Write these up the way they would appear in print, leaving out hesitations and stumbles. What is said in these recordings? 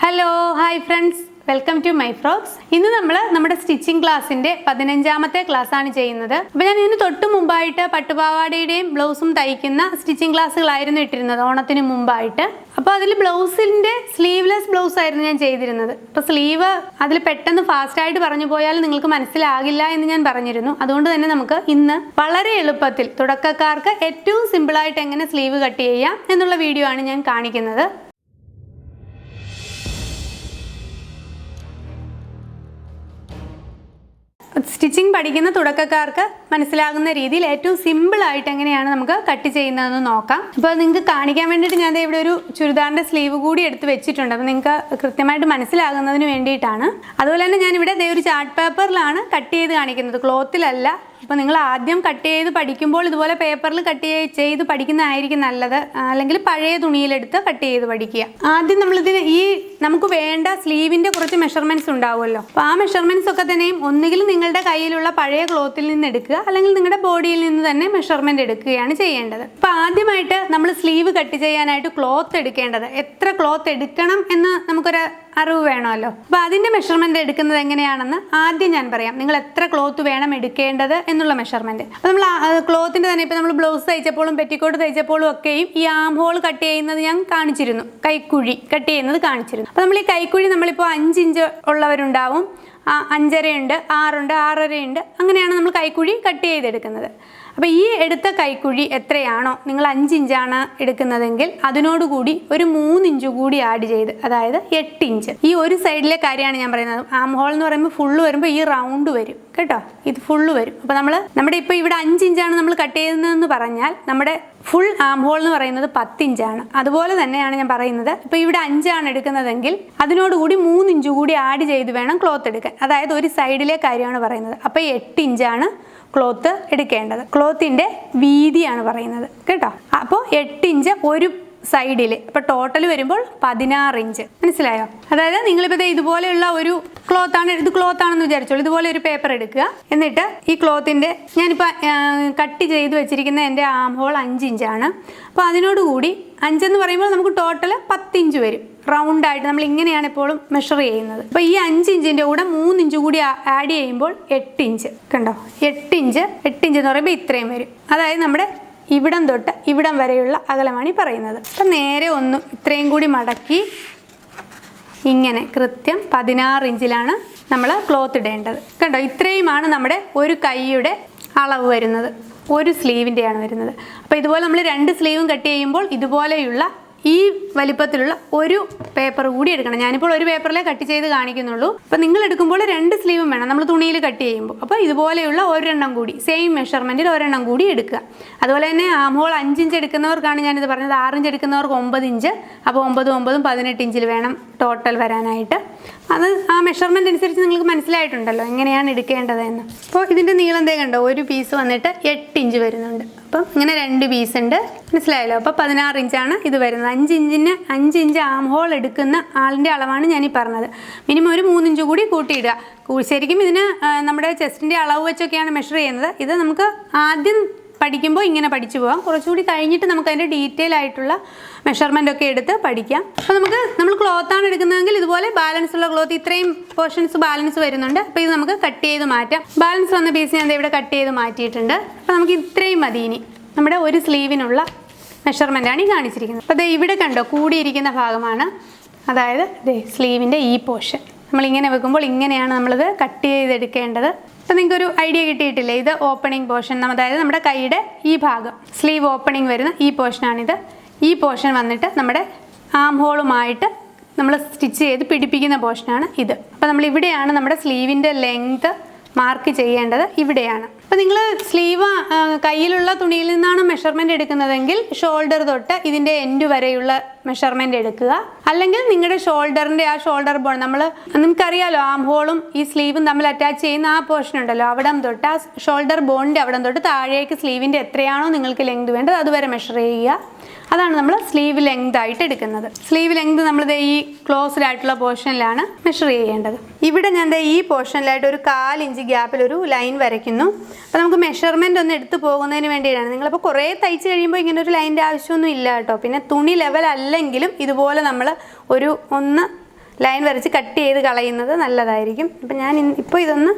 Hello, hi friends. Welcome to my frocks. ഇന്ന് നമ്മൾ നമ്മുടെ സ്റ്റിച്ചിങ് ക്ലാസ്സിന്റെ 15ാമത്തെ ക്ലാസ് ആണ് ചെയ്യുന്നത്. അപ്പോൾ ഞാൻ ഇതിന് തൊട്ട് മുമ്പായിട്ട് പട്ടുപാവാടയുടെയും ബ്ലൗസും തയ്ക്കുന്ന സ്റ്റിച്ചിങ് ക്ലാസ്സുകളായിരുന്നു ഇട്ടിരുന്നത് ഓണത്തിന് മുമ്പായിട്ട്. അപ്പോൾ അതിൽ ബ്ലൗസിന്റെ സ്ലീവ്ലെസ് ബ്ലൗസ് ആയിരുന്നു ഞാൻ ചെയ്തിരുന്നത്. അപ്പോൾ സ്ലീവ് അതിൽ പെട്ടെന്ന് ഫാസ്റ്റ് ആയിട്ട് പറഞ്ഞു പോയാൽ നിങ്ങൾക്ക് മനസ്സിലാകില്ല എന്ന് ഞാൻ പറഞ്ഞിരുന്നു. അതുകൊണ്ട് തന്നെ നമുക്ക് ഇന്ന് വളരെ എളുപ്പത്തിൽ തുടക്കക്കാർക്ക് ഏറ്റവും സിമ്പിൾ ആയിട്ട് എങ്ങനെ സ്ലീവ് കട്ട് ചെയ്യാം എന്നുള്ള വീഡിയോ ആണ് ഞാൻ കാണിക്കുന്നത്. സ്റ്റിച്ചിങ് പഠിക്കുന്ന തുടക്കക്കാർക്ക് മനസ്സിലാകുന്ന രീതിയിൽ ഏറ്റവും സിമ്പിൾ ആയിട്ട് എങ്ങനെയാണ് നമുക്ക് കട്ട് ചെയ്യുന്നതെന്ന് നോക്കാം. അപ്പോൾ നിങ്ങൾക്ക് കാണിക്കാൻ വേണ്ടിയിട്ട് ഞാൻ ഇവിടെ ഒരു ചുരിദാറിൻ്റെ സ്ലീവ് കൂടി എടുത്ത് വെച്ചിട്ടുണ്ട്. അപ്പോൾ നിങ്ങൾക്ക് കൃത്യമായിട്ട് മനസ്സിലാകുന്നതിന് വേണ്ടിയിട്ടാണ്. അതുപോലെ തന്നെ ഞാനിവിടെ ഒരു ചാർട്ട് പേപ്പറിലാണ് കട്ട് ചെയ്ത് കാണിക്കുന്നത്, ക്ലോത്തിലല്ല. അപ്പോൾ നിങ്ങൾ ആദ്യം കട്ട് ചെയ്ത് പഠിക്കുമ്പോൾ ഇതുപോലെ പേപ്പറിൽ കട്ട് ചെയ്ത് പഠിക്കുന്നതായിരിക്കും നല്ലത്, അല്ലെങ്കിൽ പഴയ തുണിയിലെടുത്ത് കട്ട് ചെയ്ത് പഠിക്കുക. ആദ്യം നമ്മളിതിന് നമുക്ക് വേണ്ട സ്ലീവിൻ്റെ കുറച്ച് മെഷർമെൻറ്റ്സ് ഉണ്ടാവുമല്ലോ. അപ്പോൾ ആ മെഷർമെൻറ്റ്സ് ഒക്കെ തന്നെയും ഒന്നുകിൽ നിങ്ങളുടെ കയ്യിലുള്ള പഴയ ക്ലോത്തിൽ നിന്ന് എടുക്കുക, അല്ലെങ്കിൽ നിങ്ങളുടെ ബോഡിയിൽ നിന്ന് തന്നെ മെഷർമെൻറ്റ് എടുക്കുകയാണ് ചെയ്യേണ്ടത്. അപ്പോൾ ആദ്യമായിട്ട് നമ്മൾ സ്ലീവ് കട്ട് ചെയ്യാനായിട്ട് ക്ലോത്ത് എടുക്കേണ്ടത്, എത്ര ക്ലോത്ത് എടുക്കണം എന്ന് നമുക്കൊരു അറിവ് വേണമല്ലോ. അപ്പോൾ അതിൻ്റെ മെഷർമെൻറ്റ് എടുക്കുന്നത് എങ്ങനെയാണെന്ന് ആദ്യം ഞാൻ പറയാം. നിങ്ങൾ എത്ര ക്ലോത്ത് വേണം എടുക്കേണ്ടത് എന്നുള്ള മെഷർമെൻറ്റ്. അപ്പോൾ നമ്മൾ ക്ലോത്തിൻ്റെ തന്നെ ഇപ്പോൾ നമ്മൾ ബ്ലൗസ് തയ്ച്ചപ്പോഴും പെറ്റിക്കോട്ട് തയ്ച്ചപ്പോഴും ഒക്കെയും ഈ ആം ഹോൾ കട്ട് ചെയ്യുന്നത് ഞാൻ കാണിച്ചിരുന്നു, കൈക്കുഴി കട്ട് ചെയ്യുന്നത് കാണിച്ചിരുന്നു. അപ്പോൾ നമ്മൾ ഈ കൈക്കുഴി നമ്മളിപ്പോൾ 5 ഇഞ്ച് ഉള്ളവരുണ്ടാവും, 5.5 ഉണ്ട്, 6 ഉണ്ട്, 6.5 ഉണ്ട്, അങ്ങനെയാണ് നമ്മൾ കൈക്കുഴി കട്ട് ചെയ്തെടുക്കുന്നത്. അപ്പോൾ ഈ എടുത്ത കൈക്കുഴി എത്രയാണോ, നിങ്ങൾ 5 ഇഞ്ചാണ് എടുക്കുന്നതെങ്കിൽ അതിനോടുകൂടി ഒരു 3 ഇഞ്ച് കൂടി ആഡ് ചെയ്ത്, അതായത് 8 ഇഞ്ച്. ഈ ഒരു സൈഡിലെ കാര്യമാണ് ഞാൻ പറയുന്നത്. ആം ഹോൾ എന്ന് പറയുമ്പോൾ ഫുള്ള് വരുമ്പോൾ ഈ റൗണ്ട് വരും കേട്ടോ, ഇത് ഫുള്ള് വരും. അപ്പോൾ നമ്മുടെ ഇപ്പോൾ ഇവിടെ 5 ഇഞ്ചാണ് നമ്മൾ കട്ട് ചെയ്യുന്നതെന്ന് പറഞ്ഞാൽ നമ്മുടെ ഫുൾ ആം ഹോൾ എന്ന് പറയുന്നത് 10 ഇഞ്ചാണ്. അതുപോലെ തന്നെയാണ് ഞാൻ പറയുന്നത്, ഇപ്പോൾ ഇവിടെ 5 എടുക്കുന്നതെങ്കിൽ അതിനോടുകൂടി 3 ഇഞ്ച് കൂടി ആഡ് ചെയ്ത് വേണം ക്ലോത്ത് എടുക്കാൻ. അതായത് ഒരു സൈഡിലെ കാര്യമാണ് പറയുന്നത്. അപ്പോൾ 8 ഇഞ്ചാണ് ക്ലോത്ത് എടുക്കേണ്ടത്. ക്ലോത്തിൻ്റെ വീതിയാണ് പറയുന്നത് കേട്ടോ. അപ്പോൾ 8 ഇഞ്ച് ഒരു സൈഡിൽ, അപ്പോൾ ടോട്ടൽ വരുമ്പോൾ 16 ഇഞ്ച്. മനസ്സിലായോ? അതായത് നിങ്ങളിപ്പോൾ ഇതുപോലെയുള്ള ഒരു ക്ലോത്താണെന്ന് വിചാരിച്ചോളൂ. ഇതുപോലെ ഒരു പേപ്പർ എടുക്കുക, എന്നിട്ട് ഈ ക്ലോത്തിൻ്റെ ഞാനിപ്പോൾ കട്ട് ചെയ്ത് വെച്ചിരിക്കുന്ന എൻ്റെ ആം ഹോൾ 5 ഇഞ്ചാണ്. അപ്പോൾ അതിനോടുകൂടി 5 എന്ന് പറയുമ്പോൾ നമുക്ക് ടോട്ടൽ 10 ഇഞ്ച് വരും. റൗണ്ടായിട്ട് നമ്മൾ ഇങ്ങനെയാണ് എപ്പോഴും മെഷർ ചെയ്യുന്നത്. അപ്പോൾ ഈ 5 ഇഞ്ചിൻ്റെ കൂടെ 3 ഇഞ്ച് കൂടി ആഡ് ചെയ്യുമ്പോൾ 8 ഇഞ്ച് കണ്ടോ. 8 ഇഞ്ച് എന്ന് പറയുമ്പോൾ ഇത്രയും വരും. അതായത് നമ്മുടെ ഇവിടം തൊട്ട് ഇവിടം വരെയുള്ള അകലമാണ് ഈ പറയുന്നത്. അപ്പം നേരെ ഒന്ന് ഇത്രയും കൂടി മടക്കി ഇങ്ങനെ കൃത്യം 16 ഇഞ്ചിലാണ് നമ്മൾ ക്ലോത്ത് ഇടേണ്ടത് കണ്ടോ. ഇത്രയുമാണ് നമ്മുടെ ഒരു കൈയുടെ അളവ് വരുന്നത്, ഒരു സ്ലീവിൻ്റെയാണ് വരുന്നത്. അപ്പോൾ ഇതുപോലെ നമ്മൾ 2 സ്ലീവും കട്ട് ചെയ്യുമ്പോൾ ഇതുപോലെയുള്ള ഈ വലിപ്പത്തിലുള്ള ഒരു പേപ്പർ കൂടി എടുക്കണം. ഞാനിപ്പോൾ ഒരു പേപ്പറിലേ കട്ട് ചെയ്ത് കാണിക്കുന്നുള്ളൂ. അപ്പോൾ നിങ്ങൾ എടുക്കുമ്പോൾ 2 സ്ലീവും വേണം നമ്മൾ തുണിയിൽ കട്ട് ചെയ്യുമ്പോൾ. അപ്പോൾ ഇതുപോലെയുള്ള ഒരെണ്ണം കൂടി സെയിം മെഷർമെൻറ്റിൽ ഒരെണ്ണം കൂടി എടുക്കുക. അതുപോലെ തന്നെ ആം ഹോൾ 5 ഇഞ്ച് എടുക്കുന്നവർക്കാണ് ഞാനിത് പറഞ്ഞത്. 6 ഇഞ്ച് എടുക്കുന്നവർക്ക് 9 ഇഞ്ച്. അപ്പോൾ 9 18 ഇഞ്ചിൽ വേണം ടോട്ടൽ വരാനായിട്ട്. അത് ആ മെഷർമെൻറ്റ് അനുസരിച്ച് നിങ്ങൾക്ക് മനസ്സിലായിട്ടുണ്ടല്ലോ എങ്ങനെയാണ് എടുക്കേണ്ടതെന്ന്. അപ്പോൾ ഇതിൻ്റെ നീളം കണ്ടോ, ഒരു പീസ് വന്നിട്ട് 8 ഇഞ്ച് വരുന്നുണ്ട്. അപ്പം ഇങ്ങനെ 2 പീസ് ഉണ്ട്, മനസ്സിലായല്ലോ. അപ്പോൾ 16 ഇഞ്ചാണ് ഇത് വരുന്നത്. 5 ഇഞ്ച് ആം ഹോൾ എടുക്കുന്ന ആളിൻ്റെ അളവാണ് ഞാനീ പറഞ്ഞത്. മിനിമം ഒരു 3 ഇഞ്ച് കൂടി കൂട്ടിയിടുക. ശരിക്കും ഇതിന് നമ്മുടെ ചെസ്റ്റിൻ്റെ അളവ് വെച്ചൊക്കെയാണ് മെഷർ ചെയ്യുന്നത്. ഇത് നമുക്ക് ആദ്യം പഠിക്കുമ്പോൾ ഇങ്ങനെ പഠിച്ചു പോകാം. കുറച്ചുകൂടി കഴിഞ്ഞിട്ട് നമുക്ക് അതിൻ്റെ ഡീറ്റെയിൽ ആയിട്ടുള്ള മെഷർമെൻ്റ് ഒക്കെ എടുത്ത് പഠിക്കാം. അപ്പോൾ നമ്മൾ ക്ലോത്താണ് എടുക്കുന്നതെങ്കിൽ ഇതുപോലെ ബാലൻസ് ഉള്ള ക്ലോത്ത്, ഇത്രയും പോർഷൻസ് ബാലൻസ് വരുന്നുണ്ട്. അപ്പോൾ ഇത് നമുക്ക് കട്ട് ചെയ്ത് മാറ്റാം. ബാലൻസ് വന്ന പീസ് ഞാൻ ഇവിടെ കട്ട് ചെയ്ത് മാറ്റിയിട്ടുണ്ട്. അപ്പോൾ നമുക്ക് ഇത്രയും മതി. ഇനി നമ്മുടെ ഒരു സ്ലീവിനുള്ള മെഷർമെൻ്റാണ് ഈ കാണിച്ചിരിക്കുന്നത്. അപ്പോൾ ഇവിടെ കണ്ടോ കൂടിയിരിക്കുന്ന ഭാഗമാണ്, അതായത് സ്ലീവിൻ്റെ ഈ പോർഷൻ. നമ്മളിങ്ങനെ വെക്കുമ്പോൾ ഇങ്ങനെയാണ് നമ്മളിത് കട്ട് ചെയ്തെടുക്കേണ്ടത്. അപ്പോൾ നിങ്ങൾക്കൊരു ഐഡിയ കിട്ടിയിട്ടില്ലേ? ഇത് ഓപ്പണിംഗ് പോർഷൻ, അതായത് നമ്മുടെ കൈയുടെ ഈ ഭാഗം സ്ലീവ് ഓപ്പണിംഗ് വരുന്ന ഈ പോർഷനാണിത്. ഈ പോർഷൻ വന്നിട്ട് നമ്മുടെ ആം ഹോളുമായിട്ട് നമ്മൾ സ്റ്റിച്ച് ചെയ്ത് പിടിപ്പിക്കുന്ന പോർഷനാണ് ഇത്. അപ്പോൾ നമ്മളിവിടെയാണ് നമ്മുടെ സ്ലീവിൻ്റെ ലെങ്ത് മാർക്ക് ചെയ്യേണ്ടത്, ഇവിടെയാണ്. അപ്പോൾ നിങ്ങൾ സ്ലീവ് കയ്യിലുള്ള തുണിയിൽ നിന്നാണ് മെഷർമെൻറ്റ് എടുക്കുന്നതെങ്കിൽ ഷോൾഡർ തൊട്ട് ഇതിൻ്റെ എൻഡ് വരെയുള്ള മെഷർമെൻറ്റ് എടുക്കുക. അല്ലെങ്കിൽ നിങ്ങളുടെ ഷോൾഡറിൻ്റെ ആ ഷോൾഡർ ബോൺ, നിങ്ങൾക്കറിയാലോ ആം ഹോളും ഈ സ്ലീവും തമ്മിൽ അറ്റാച്ച് ചെയ്യുന്ന ആ പോർഷൻ ഉണ്ടല്ലോ, അവിടം തൊട്ട് ആ ഷോൾഡർ ബോണിൻ്റെ അവിടം തൊട്ട് താഴേക്ക് സ്ലീവിൻ്റെ എത്രയാണോ നിങ്ങൾക്ക് ലെങ്ത് വേണ്ടത് അതുവരെ മെഷർ ചെയ്യുക. അതാണ് നമ്മൾ സ്ലീവ് ലെങ്ത് ആയിട്ട് എടുക്കുന്നത്. സ്ലീവ് ലെങ്ത് നമ്മളിത് ഈ ക്ലോസ്ഡ് ആയിട്ടുള്ള പോർഷനിലാണ് മെഷർ ചെയ്യേണ്ടത്. ഇവിടെ ഞാൻ ഈ പോർഷനിലായിട്ട് ഒരു 1/4 ഇഞ്ച് ഗ്യാപ്പിൽ ഒരു ലൈൻ വരയ്ക്കുന്നു. അപ്പോൾ നമുക്ക് മെഷർമെൻ്റ് ഒന്ന് എടുത്ത് പോകുന്നതിന് വേണ്ടിയിട്ടാണ്. നിങ്ങളിപ്പോൾ കുറേ തയ്ച്ച് കഴിയുമ്പോൾ ഇങ്ങനെ ഒരു ലൈനിൻ്റെ ആവശ്യമൊന്നും ഇല്ല കേട്ടോ. പിന്നെ തുണി ലെവൽ അല്ലെങ്കിലും ഇതുപോലെ നമ്മൾ ഒന്ന് ലൈൻ വരച്ച് കട്ട് ചെയ്ത് കളയുന്നത് നല്ലതായിരിക്കും. അപ്പം ഞാൻ ഇപ്പോൾ ഇതൊന്ന്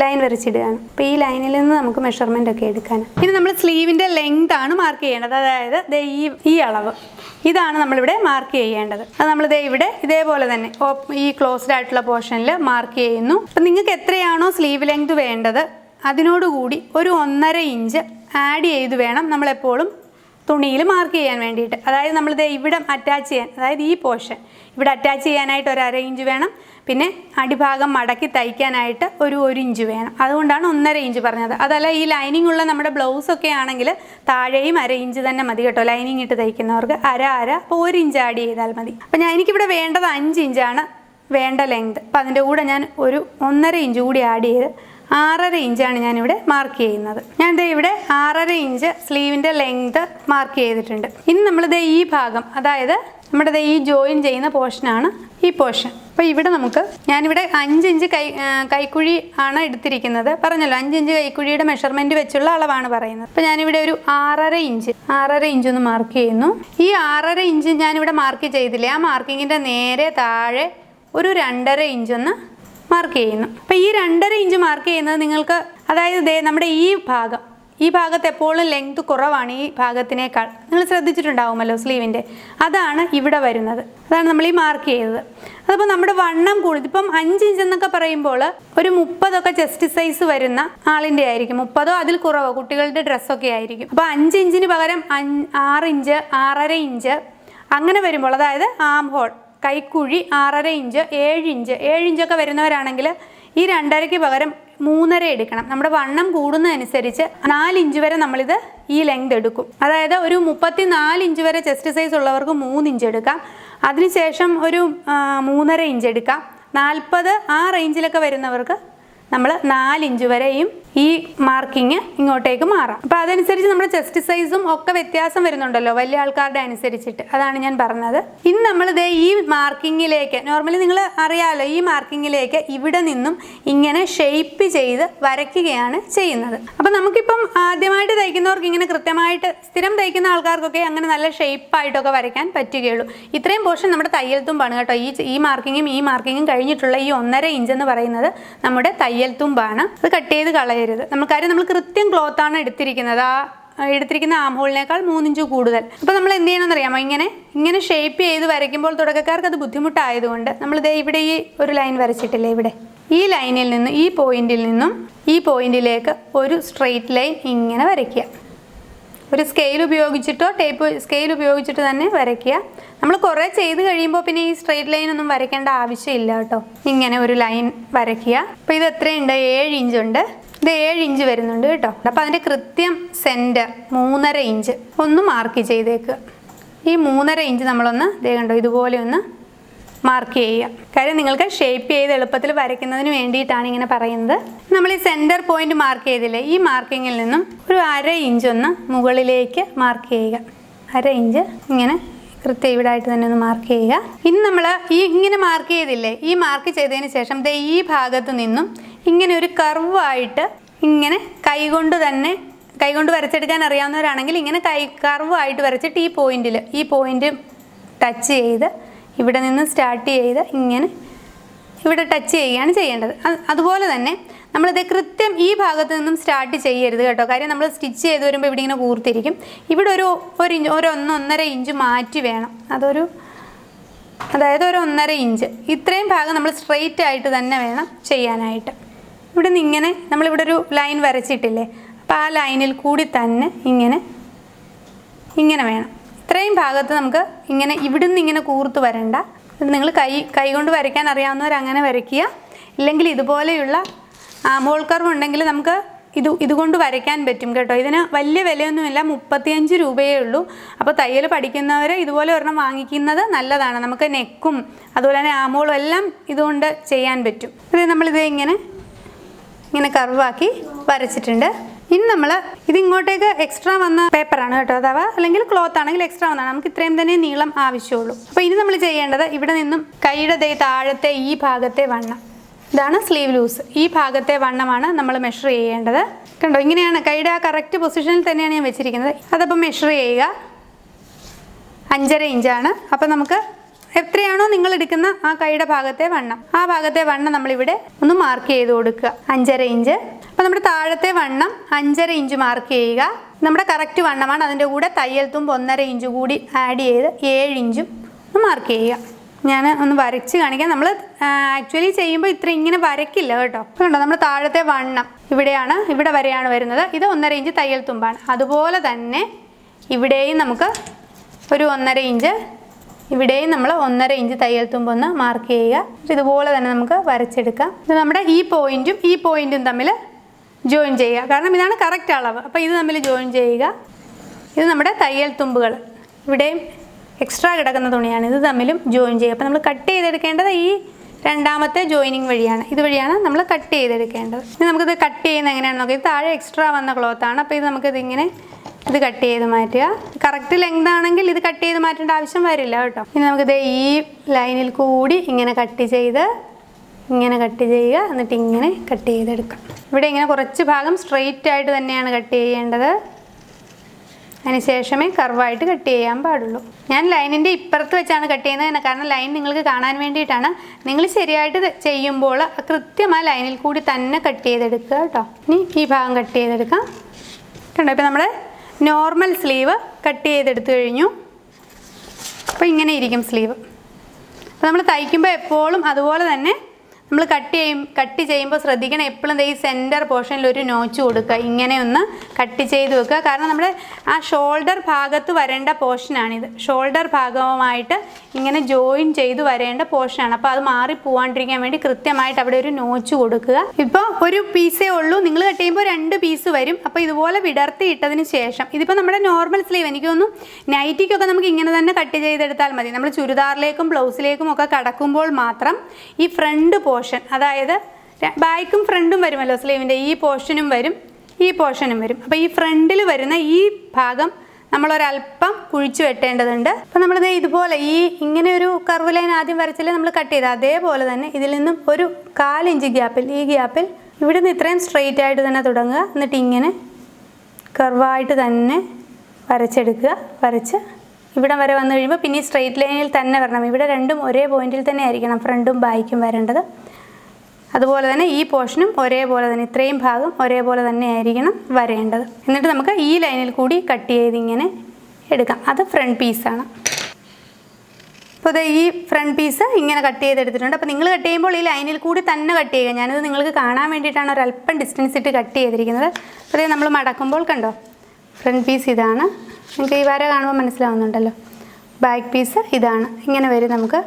ലൈൻ വരച്ചിടുകയാണ്. അപ്പോൾ ഈ ലൈനിൽ നിന്ന് നമുക്ക് മെഷർമെൻ്റ് ഒക്കെ എടുക്കാൻ. ഇനി നമ്മൾ സ്ലീവിൻ്റെ ലെങ്ത് ആണ് മാർക്ക് ചെയ്യേണ്ടത്. അതായത് ഈ അളവ് ഇതാണ് നമ്മളിവിടെ മാർക്ക് ചെയ്യേണ്ടത്. അത് നമ്മൾ ഇവിടെ ഇതേപോലെ തന്നെ ഈ ക്ലോസ്ഡ് ആയിട്ടുള്ള പോർഷനിൽ മാർക്ക് ചെയ്യുന്നു. അപ്പം നിങ്ങൾക്ക് എത്രയാണോ സ്ലീവ് ലെങ്ത് വേണ്ടത് അതിനോടുകൂടി ഒരു 1.5 ഇഞ്ച് ആഡ് ചെയ്ത് വേണം നമ്മളെപ്പോഴും തുണിയിൽ മാർക്ക് ചെയ്യാൻ വേണ്ടിയിട്ട്. അതായത് നമ്മളിത് ഇവിടെ അറ്റാച്ച് ചെയ്യാൻ, അതായത് ഈ പോർഷൻ ഇവിടെ അറ്റാച്ച് ചെയ്യാനായിട്ട് ഒരു 1/2 ഇഞ്ച് വേണം. പിന്നെ അടിഭാഗം മടക്കി തയ്ക്കാനായിട്ട് ഒരു 1 ഇഞ്ച് വേണം. അതുകൊണ്ടാണ് 1.5 ഇഞ്ച് പറഞ്ഞത്. അതല്ല ഈ ലൈനിങ് ഉള്ള നമ്മുടെ ബ്ലൗസൊക്കെ ആണെങ്കിൽ താഴെയും 1/2 ഇഞ്ച് തന്നെ മതി കേട്ടോ. ലൈനിങ് ഇട്ട് തയ്ക്കുന്നവർക്ക് അര അപ്പോൾ 1 ഇഞ്ച് ആഡ് ചെയ്താൽ മതി. അപ്പോൾ എനിക്കിവിടെ വേണ്ടത് 5 ഇഞ്ചാണ് വേണ്ട ലെങ്ത്. അപ്പോൾ അതിൻ്റെ കൂടെ ഞാൻ ഒരു 1.5 ഇഞ്ച് കൂടി ആഡ് ചെയ്ത് 6.5 ഇഞ്ചാണ് ഞാനിവിടെ മാർക്ക് ചെയ്യുന്നത്. ഞാൻ ഇവിടെ 6.5 ഇഞ്ച് സ്ലീവിൻ്റെ ലെങ്ത് മാർക്ക് ചെയ്തിട്ടുണ്ട്. ഇനി നമ്മളിത് ഈ ഭാഗം, അതായത് നമ്മുടെ ഈ ജോയിൻ ചെയ്യുന്ന പോർഷനാണ് ഈ പോർഷൻ. അപ്പോൾ ഇവിടെ ഞാനിവിടെ 5 ഇഞ്ച് കൈക്കുഴി ആണ് എടുത്തിരിക്കുന്നത്. പറഞ്ഞല്ലോ 5 ഇഞ്ച് കൈക്കുഴിയുടെ മെഷർമെൻറ്റ് വെച്ചുള്ള അളവാണ് പറയുന്നത്. അപ്പോൾ ഞാനിവിടെ ഒരു 6.5 ഇഞ്ച് ഒന്ന് മാർക്ക് ചെയ്യുന്നു. ഈ 6.5 ഇഞ്ച് ഞാനിവിടെ മാർക്ക് ചെയ്തില്ലേ, ആ മാർക്കിങ്ങിൻ്റെ നേരെ താഴെ ഒരു 2.5 ഇഞ്ച് ഒന്ന് മാർക്ക് ചെയ്യുന്നു. അപ്പോൾ ഈ 2.5 ഇഞ്ച് മാർക്ക് ചെയ്യുന്നത് നിങ്ങൾക്ക്, അതായത് നമ്മുടെ ഈ ഭാഗത്ത് എപ്പോഴും ലെങ്ത് കുറവാണ് ഈ ഭാഗത്തിനേക്കാൾ. നിങ്ങൾ ശ്രദ്ധിച്ചിട്ടുണ്ടാവുമല്ലോ സ്ലീവിൻ്റെ. അതാണ് ഇവിടെ വരുന്നത്. അതാണ് നമ്മൾ ഈ മാർക്ക് ചെയ്തത്. അതിപ്പോൾ നമ്മുടെ വണ്ണം കൂടി, ഇപ്പം 5 ഇഞ്ച് എന്നൊക്കെ പറയുമ്പോൾ ഒരു 30 ചെസ്റ്റ് സൈസ് വരുന്ന ആളിൻ്റെ ആയിരിക്കും. 30 അതിൽ കുറവോ കുട്ടികളുടെ ഡ്രസ്സൊക്കെ ആയിരിക്കും. അപ്പോൾ 5 ഇഞ്ചിന് പകരം 6 ഇഞ്ച് 6.5 ഇഞ്ച് അങ്ങനെ വരുമ്പോൾ, അതായത് ആം ഹോൾ കൈക്കുഴി 6.5 ഇഞ്ച് 7 ഇഞ്ചൊക്കെ വരുന്നവരാണെങ്കിൽ ഈ 2.5ക്ക് പകരം 3.5 എടുക്കണം. നമ്മുടെ വണ്ണം കൂടുന്നതനുസരിച്ച് 4 ഇഞ്ച് വരെ നമ്മളിത് ഈ ലെങ്ത് എടുക്കും. അതായത് ഒരു 34 ഇഞ്ച് വരെ ചെസ്റ്റ് സൈസ് ഉള്ളവർക്ക് 3 ഇഞ്ച് എടുക്കാം. അതിനുശേഷം ഒരു 3.5 ഇഞ്ച് എടുക്കാം. 40 ആ റേഞ്ചിലൊക്കെ വരുന്നവർക്ക് നമ്മൾ 4 ഇഞ്ച് വരെയും ഈ മാർക്കിങ് ഇങ്ങോട്ടേക്ക് മാറാം. അപ്പോൾ അതനുസരിച്ച് നമ്മുടെ ചെസ്റ്റ് സൈസും ഒക്കെ വ്യത്യാസം വരുന്നുണ്ടല്ലോ വലിയ ആൾക്കാരുടെ അനുസരിച്ചിട്ട്. അതാണ് ഞാൻ പറഞ്ഞത്. ഇനി നമ്മളിത് ഈ മാർക്കിങ്ങിലേക്ക്, നോർമലി നിങ്ങൾ അറിയാമല്ലോ, ഈ മാർക്കിങ്ങിലേക്ക് ഇവിടെ നിന്നും ഇങ്ങനെ ഷേപ്പ് ചെയ്ത് വരയ്ക്കുകയാണ് ചെയ്യുന്നത്. അപ്പോൾ നമുക്കിപ്പം ആദ്യമായിട്ട് തയ്ക്കുന്നവർക്ക് ഇങ്ങനെ കൃത്യമായിട്ട്, സ്ഥിരം തയ്ക്കുന്ന ആൾക്കാർക്കൊക്കെ അങ്ങനെ നല്ല ഷേപ്പായിട്ടൊക്കെ വരയ്ക്കാൻ പറ്റുകയുള്ളൂ. ഇത്രയും പോർഷൻ നമ്മുടെ തയ്യൽ തുമ്പാണ് കേട്ടോ. ഈ മാർക്കിങ്ങും കഴിഞ്ഞിട്ടുള്ള ഈ 1.5 ഇഞ്ച് എന്ന് പറയുന്നത് നമ്മുടെ തയ്യൽ തുമ്പാണ്. അത് കട്ട് ചെയ്ത് കളയരുത്. നമ്മൾ കൃത്യം ക്ലോത്താണ് എടുത്തിരിക്കുന്നത്. എടുത്തിരിക്കുന്ന ആം ഹോളിനേക്കാൾ 3 ഇഞ്ച് കൂടുതൽ. അപ്പോൾ നമ്മൾ എന്ത് ചെയ്യണമെന്ന് അറിയാമോ? ഇങ്ങനെ ഷേപ്പ് ചെയ്ത് വരയ്ക്കുമ്പോൾ തുടക്കക്കാർക്ക് അത് ബുദ്ധിമുട്ടായതുകൊണ്ട് നമ്മളിത് ഇവിടെ ഈ ഒരു ലൈൻ വരച്ചിട്ടില്ലേ, ഇവിടെ ഈ ലൈനിൽ നിന്ന് ഈ പോയിന്റിൽ നിന്നും ഈ പോയിന്റിലേക്ക് ഒരു സ്ട്രെയിറ്റ് ലൈൻ ഇങ്ങനെ വരയ്ക്കുക. ഒരു സ്കെയിൽ ഉപയോഗിച്ചിട്ടോ സ്കെയിൽ ഉപയോഗിച്ചിട്ട് തന്നെ വരയ്ക്കുക. നമ്മൾ കുറേ ചെയ്ത് കഴിയുമ്പോൾ പിന്നെ ഈ സ്ട്രെയിറ്റ് ലൈൻ ഒന്നും വരയ്ക്കേണ്ട ആവശ്യമില്ല കേട്ടോ. ഇങ്ങനെ ഒരു ലൈൻ വരയ്ക്കുക. അപ്പോൾ ഇത് എത്രയുണ്ട്? 7 ഇഞ്ചുണ്ട്. ഇത് 7 ഇഞ്ച് വരുന്നുണ്ട് കേട്ടോ. അപ്പോൾ അതിൻ്റെ കൃത്യം സെൻറ്റർ 3.5 ഇഞ്ച് ഒന്ന് മാർക്ക് ചെയ്തേക്കുക. ഈ 3.5 ഇഞ്ച് നമ്മളൊന്ന് കണ്ടോ ഇതുപോലെ ഒന്ന് മാർക്ക് ചെയ്യുക. കാര്യം നിങ്ങൾക്ക് ഷേപ്പ് ചെയ്ത് എളുപ്പത്തിൽ വരയ്ക്കുന്നതിന് വേണ്ടിയിട്ടാണ് ഇങ്ങനെ പറയുന്നത്. നമ്മൾ ഈ സെൻറ്റർ പോയിന്റ് മാർക്ക് ചെയ്തില്ലേ, ഈ മാർക്കിങ്ങിൽ നിന്നും ഒരു 1/2 ഇഞ്ച് ഒന്ന് മുകളിലേക്ക് മാർക്ക് ചെയ്യുക. 1/2 ഇഞ്ച് ഇങ്ങനെ കൃത്യം ഇവിടെ ആയിട്ട് തന്നെ ഒന്ന് മാർക്ക് ചെയ്യുക. ഇനി നമ്മൾ ഇങ്ങനെ മാർക്ക് ചെയ്തില്ലേ, ഈ മാർക്ക് ചെയ്തതിന് ശേഷം ഈ ഭാഗത്ത് നിന്നും ഇങ്ങനെ ഒരു കർവായിട്ട് ഇങ്ങനെ കൈകൊണ്ട് വരച്ചെടുക്കാൻ അറിയാവുന്നവരാണെങ്കിൽ ഇങ്ങനെ കർവായിട്ട് വരച്ചിട്ട് ഈ പോയിന്റ് ടച്ച് ചെയ്ത് ഇവിടെ നിന്ന് സ്റ്റാർട്ട് ചെയ്ത് ഇങ്ങനെ ഇവിടെ ടച്ച് ചെയ്യുകയാണ് ചെയ്യേണ്ടത്. അതുപോലെ തന്നെ നമ്മളിത് കൃത്യം ഈ ഭാഗത്ത് നിന്നും സ്റ്റാർട്ട് ചെയ്യരുത് കേട്ടോ. കാര്യം നമ്മൾ സ്റ്റിച്ച് ചെയ്ത് വരുമ്പോൾ ഇവിടെ ഇങ്ങനെ കൂർത്തിരിക്കും. ഇവിടെ ഒരു 1.5 ഇഞ്ച് മാറ്റി വേണം. അതായത് ഒരു 1.5 ഇഞ്ച് ഇത്രയും ഭാഗം നമ്മൾ സ്ട്രെയിറ്റ് ആയിട്ട് തന്നെ വേണം ചെയ്യാനായിട്ട്. ഇവിടെ നിന്ന് ഇങ്ങനെ നമ്മളിവിടെ ഒരു ലൈൻ വരച്ചിട്ടില്ലേ, അപ്പോൾ ആ ലൈനിൽ കൂടി തന്നെ ഇങ്ങനെ വേണം. ഇത്രയും ഭാഗത്ത് നമുക്ക് ഇങ്ങനെ ഇവിടുന്ന് ഇങ്ങനെ കൂർത്ത് വരണ്ട. നിങ്ങൾ കൈ കൊണ്ട് വരയ്ക്കാൻ അറിയാവുന്നവർ അങ്ങനെ വരയ്ക്കുക. ഇല്ലെങ്കിൽ ഇതുപോലെയുള്ള ആംഹോൾ കർവ് ഉണ്ടെങ്കിൽ നമുക്ക് ഇതുകൊണ്ട് വരയ്ക്കാൻ പറ്റും കേട്ടോ. ഇതിന് വലിയ വിലയൊന്നുമില്ല, 35 രൂപയേ ഉള്ളൂ. അപ്പോൾ തയ്യൽ പഠിക്കുന്നവർ ഇതുപോലെ ഒരെണ്ണം വാങ്ങിക്കുന്നത് നല്ലതാണ്. നമുക്ക് നെക്കും അതുപോലെ തന്നെ ആംഹോളും എല്ലാം ഇതുകൊണ്ട് ചെയ്യാൻ പറ്റും. ഇത് നമ്മളിത് ഇങ്ങനെ കർവാക്കി വരച്ചിട്ടുണ്ട്. ഇനി നമ്മൾ ഇതിങ്ങോട്ടേക്ക് എക്സ്ട്രാ വന്ന പേപ്പറാണ് കേട്ടോ, അഥവാ അല്ലെങ്കിൽ ക്ലോത്ത് ആണെങ്കിൽ എക്സ്ട്രാ വന്നതാണ്. നമുക്ക് ഇത്രയും തന്നെ നീളം ആവശ്യമുള്ളൂ. അപ്പോൾ ഇനി നമ്മൾ ചെയ്യേണ്ടത് ഇവിടെ നിന്നും കൈയുടെ താഴത്തെ ഈ ഭാഗത്തെ വണ്ണം, ഇതാണ് സ്ലീവ് ലൂസ്, ഈ ഭാഗത്തെ വണ്ണമാണ് നമ്മൾ മെഷർ ചെയ്യേണ്ടത്. കണ്ടോ, ഇങ്ങനെയാണ് കൈയുടെ ആ കറക്റ്റ് പൊസിഷനിൽ തന്നെയാണ് ഞാൻ വെച്ചിരിക്കുന്നത്. അതപ്പോൾ മെഷർ ചെയ്യുക. 5.5 ഇഞ്ചാണ്. അപ്പോൾ നമുക്ക് എത്രയാണോ നിങ്ങൾ എടുക്കുന്ന ആ കൈയുടെ ഭാഗത്തെ വണ്ണം, ആ ഭാഗത്തെ വണ്ണം നമ്മളിവിടെ ഒന്ന് മാർക്ക് ചെയ്ത് കൊടുക്കുക. 5.5 ഇഞ്ച്. അപ്പോൾ നമ്മുടെ താഴത്തെ വണ്ണം 5.5 ഇഞ്ച് മാർക്ക് ചെയ്യുക. നമ്മുടെ കറക്റ്റ് വണ്ണമാണ്. അതിൻ്റെ കൂടെ തയ്യൽ തുമ്പ് 1.5 ഇഞ്ച് കൂടി ആഡ് ചെയ്ത് 7 ഇഞ്ചും ഒന്ന് മാർക്ക് ചെയ്യുക. ഞാൻ ഒന്ന് വരച്ച് കാണിക്കാം. നമ്മൾ ആക്ച്വലി ചെയ്യുമ്പോൾ ഇങ്ങനെ വരയ്ക്കില്ല കേട്ടോ. കണ്ടോ, നമ്മൾ താഴത്തെ വണ്ണം ഇവിടെയാണ്, ഇവിടെ വരെയാണ് വരുന്നത്. ഇത് 1.5 ഇഞ്ച് തയ്യൽ തുമ്പാണ്. അതുപോലെ തന്നെ ഇവിടെയും നമുക്ക് ഒരു 1.5 ഇഞ്ച്, ഇവിടെയും നമ്മൾ 1.5 ഇഞ്ച് തയ്യൽ തുമ്പൊന്ന് മാർക്ക് ചെയ്യുക. ഇതുപോലെ തന്നെ നമുക്ക് വരച്ചെടുക്കാം. ഇത് നമ്മുടെ ഈ പോയിന്റും തമ്മിൽ ജോയിൻ ചെയ്യുക. കാരണം ഇതാണ് കറക്റ്റ് അളവ്. അപ്പോൾ ഇത് തമ്മിൽ ജോയിൻ ചെയ്യുക. ഇത് നമ്മുടെ തയ്യൽ തുമ്പുകൾ, ഇവിടെയും എക്സ്ട്രാ കിടക്കുന്ന തുണിയാണ്, ഇത് തമ്മിലും ജോയിൻ ചെയ്യുക. അപ്പോൾ നമ്മൾ കട്ട് ചെയ്തെടുക്കേണ്ടത് ഈ രണ്ടാമത്തെ ജോയിനിങ് വഴിയാണ്. ഇതുവഴിയാണ് നമ്മൾ കട്ട് ചെയ്തെടുക്കേണ്ടത്. ഇനി നമുക്കിത് കട്ട് ചെയ്യുന്നത് എങ്ങനെയാണെന്ന് നോക്കാം. ഇത് താഴെ എക്സ്ട്രാ വന്ന ക്ലോത്താണ്. അപ്പോൾ ഇത് നമുക്കിതിങ്ങനെ ഇത് കട്ട് ചെയ്ത് മാറ്റുക. കറക്റ്റ് ലെങ്ത് ആണെങ്കിൽ ഇത് കട്ട് ചെയ്ത് മാറ്റേണ്ട ആവശ്യം വരില്ല കേട്ടോ. ഇനി നമുക്കിത് ഈ ലൈനിൽ കൂടി ഇങ്ങനെ കട്ട് ചെയ്ത് ഇങ്ങനെ കട്ട് ചെയ്യുക. എന്നിട്ട് ഇങ്ങനെ കട്ട് ചെയ്തെടുക്കാം. ഇവിടെ ഇങ്ങനെ കുറച്ച് ഭാഗം സ്ട്രെയിറ്റ് ആയിട്ട് തന്നെയാണ് കട്ട് ചെയ്യേണ്ടത്. അതിനുശേഷമേ കർവായിട്ട് കട്ട് ചെയ്യാൻ പാടുള്ളൂ. ഞാൻ ലൈനിൻ്റെ ഇപ്പുറത്ത് വെച്ചാണ് കട്ട് ചെയ്യുന്നത്. കാരണം ലൈൻ നിങ്ങൾക്ക് കാണാൻ വേണ്ടിയിട്ടാണ്. നിങ്ങൾ ശരിയായിട്ട് ചെയ്യുമ്പോൾ കൃത്യമായ ലൈനിൽ കൂടി തന്നെ കട്ട് ചെയ്തെടുക്കുക കേട്ടോ. ഇനി ഈ ഭാഗം കട്ട് ചെയ്തെടുക്കാം. കണ്ടോ, ഇപ്പോൾ നമ്മുടെ നോർമൽ സ്ലീവ് കട്ട് ചെയ്തെടുത്തു കഴിഞ്ഞു. അപ്പോൾ ഇങ്ങനെ ഇരിക്കും സ്ലീവ്. അപ്പോൾ നമ്മൾ തയ്ക്കുമ്പോൾ എപ്പോഴും അതുപോലെ തന്നെ നമ്മൾ കട്ട് ചെയ്യുമ്പോൾ ശ്രദ്ധിക്കണം, എപ്പോഴും ഈ സെൻറ്റർ പോർഷനിൽ ഒരു നോച്ച് കൊടുക്കുക. ഇങ്ങനെ ഒന്ന് കട്ട് ചെയ്ത് വെക്കുക. കാരണം നമ്മുടെ ആ ഷോൾഡർ ഭാഗത്ത് വരേണ്ട പോർഷനാണിത്. ഷോൾഡർ ഭാഗവുമായിട്ട് ഇങ്ങനെ ജോയിൻ ചെയ്ത് വരേണ്ട പോർഷനാണ്. അപ്പോൾ അത് മാറി പോവാണ്ടിരിക്കാൻ വേണ്ടി കൃത്യമായിട്ട് അവിടെ ഒരു നോച്ച് കൊടുക്കുക. ഇപ്പോൾ ഒരു പീസേ ഉള്ളൂ, നിങ്ങൾ കട്ട് ചെയ്യുമ്പോൾ 2 പീസ് വരും. അപ്പോൾ ഇതുപോലെ വിടർത്തി ഇട്ടതിന് ശേഷം, ഇതിപ്പോൾ നമ്മുടെ നോർമൽ സ്ലീവ്, എനിക്ക് തോന്നുന്നു നൈറ്റിക്കൊക്കെ നമുക്ക് ഇങ്ങനെ തന്നെ കട്ട് ചെയ്തെടുത്താൽ മതി. നമ്മൾ ചുരിദാറിലേക്കും ബ്ലൗസിലേക്കും ഒക്കെ കടക്കുമ്പോൾ മാത്രം ഈ ഫ്രണ്ട് പോർഷൻ, അതായത് ബാക്കും ഫ്രണ്ടും വരുമല്ലോ സ്ലീവിൻ്റെ, ഈ പോർഷനും വരും, ഈ പോർഷനും വരും. അപ്പോൾ ഈ ഫ്രണ്ടിൽ വരുന്ന ഈ ഭാഗം നമ്മളൊരല്പം കുഴിച്ച് വെട്ടേണ്ടതുണ്ട്. അപ്പോൾ നമ്മളിത് ഇതുപോലെ ഇങ്ങനെ ഒരു കർവ് ലൈൻ ആദ്യം വരച്ചില്ലേ നമ്മൾ കട്ട് ചെയ്ത്, അതേപോലെ തന്നെ ഇതിൽ നിന്നും ഒരു 1/4 ഇഞ്ച് ഗ്യാപ്പിൽ, ഈ ഗ്യാപ്പിൽ ഇവിടെ നിന്ന് ഇത്രയും സ്ട്രെയിറ്റ് ആയിട്ട് തന്നെ തുടങ്ങുക. എന്നിട്ട് ഇങ്ങനെ കർവായിട്ട് തന്നെ വരച്ചെടുക്കുക. വരച്ച് ഇവിടെ വരെ വന്നു കഴിയുമ്പോൾ പിന്നെ ഈ സ്ട്രെയിറ്റ് ലൈനിൽ തന്നെ വരണം. ഇവിടെ രണ്ടും ഒരേ പോയിന്റിൽ തന്നെ ആയിരിക്കണം ഫ്രണ്ടും ബാക്കും വരേണ്ടത്. അതുപോലെ തന്നെ ഈ പോർഷനും ഒരേപോലെ തന്നെ, ഇത്രയും ഭാഗം ഒരേപോലെ തന്നെ ആയിരിക്കണം വരേണ്ടത്. എന്നിട്ട് നമുക്ക് ഈ ലൈനിൽ കൂടി കട്ട് ചെയ്ത് ഇങ്ങനെ എടുക്കാം. അത് ഫ്രണ്ട് പീസാണ്. അപ്പോൾ അത് ഈ ഫ്രണ്ട് പീസ് ഇങ്ങനെ കട്ട് ചെയ്തെടുത്തിട്ടുണ്ട്. അപ്പോൾ നിങ്ങൾ കട്ട് ചെയ്യുമ്പോൾ ഈ ലൈനിൽ കൂടി തന്നെ കട്ട് ചെയ്യുക. ഞാനിത് നിങ്ങൾക്ക് കാണാൻ വേണ്ടിയിട്ടാണ് ഒരല്പം ഡിസ്റ്റൻസ് ഇട്ട് കട്ട് ചെയ്തിരിക്കുന്നത്. അപ്പോൾ ഇത് നമ്മൾ മടക്കുമ്പോൾ കണ്ടോ, ഫ്രണ്ട് പീസ് ഇതാണ്. നിങ്ങൾക്ക് ഈ വര കാണുമ്പോൾ മനസ്സിലാവുന്നുണ്ടല്ലോ. ബാക്ക് പീസ് ഇതാണ്. ഇങ്ങനെ വരും നമുക്ക്.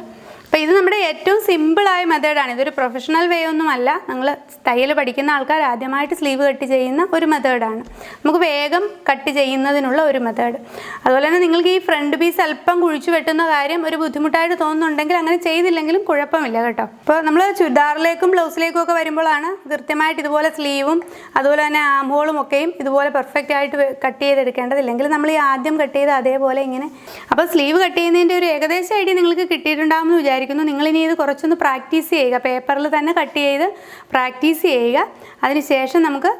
അപ്പോൾ ഇത് നമ്മുടെ ഏറ്റവും സിമ്പിളായ മെത്തേഡാണ്. ഇതൊരു പ്രൊഫഷണൽ വേ ഒന്നുമല്ല. നിങ്ങൾ തയ്യൽ പഠിക്കുന്ന ആൾക്കാർ ആദ്യമായിട്ട് സ്ലീവ് കട്ട് ചെയ്യുന്ന ഒരു മെത്തേഡാണ്. നമുക്ക് വേഗം കട്ട് ചെയ്യുന്നതിനുള്ള ഒരു മെത്തേഡ്. അതുപോലെ തന്നെ നിങ്ങൾക്ക് ഈ ഫ്രണ്ട് പീസ് അല്പം കുഴിച്ചു വെട്ടുന്ന കാര്യം ഒരു ബുദ്ധിമുട്ടായിട്ട് തോന്നുന്നുണ്ടെങ്കിൽ അങ്ങനെ ചെയ്തില്ലെങ്കിലും കുഴപ്പമില്ല കേട്ടോ. അപ്പോൾ നമ്മൾ ചുരിദാറിലേക്കും ബ്ലൗസിലേക്കും ഒക്കെ വരുമ്പോഴാണ് കൃത്യമായിട്ട് ഇതുപോലെ സ്ലീവും അതുപോലെ തന്നെ ആം ഹോളും ഒക്കെയും ഇതുപോലെ പെർഫെക്റ്റ് ആയിട്ട് കട്ട് ചെയ്തെടുക്കേണ്ടത്. ഇല്ലെങ്കിൽ നമ്മൾ ഈ ആദ്യം കട്ട് ചെയ്ത് അതേപോലെ ഇങ്ങനെ. അപ്പോൾ സ്ലീവ് കട്ട് ചെയ്യുന്നതിൻ്റെ ഒരു ഏകദേശ ഐഡിയ നിങ്ങൾക്ക് കിട്ടിയിട്ടുണ്ടാകുമെന്ന് വിചാരിക്കുന്നു. നിങ്ങളിനി ഇത് കുറച്ചൊന്ന് പ്രാക്ടീസ് ചെയ്യുക. പേപ്പറിൽ തന്നെ കട്ട് ചെയ്ത് പ്രാക്ടീസ് ചെയ്യുക. അതിനുശേഷം നമുക്ക്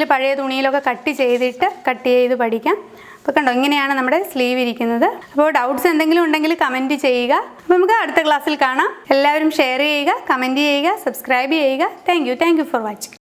പഴയ തുണിയിലൊക്കെ കട്ട് ചെയ്ത് പഠിക്കാം. അപ്പോൾ കണ്ടോ, ഇങ്ങനെയാണ് നമ്മുടെ സ്ലീവ് ഇരിക്കുന്നത്. അപ്പോൾ ഡൗട്ട്സ് എന്തെങ്കിലും ഉണ്ടെങ്കിൽ കമൻറ്റ് ചെയ്യുക. അപ്പോൾ നമുക്ക് അടുത്ത ക്ലാസ്സിൽ കാണാം. എല്ലാവരും ഷെയർ ചെയ്യുക, കമൻറ്റ് ചെയ്യുക, സബ്സ്ക്രൈബ് ചെയ്യുക. Thank you for watching.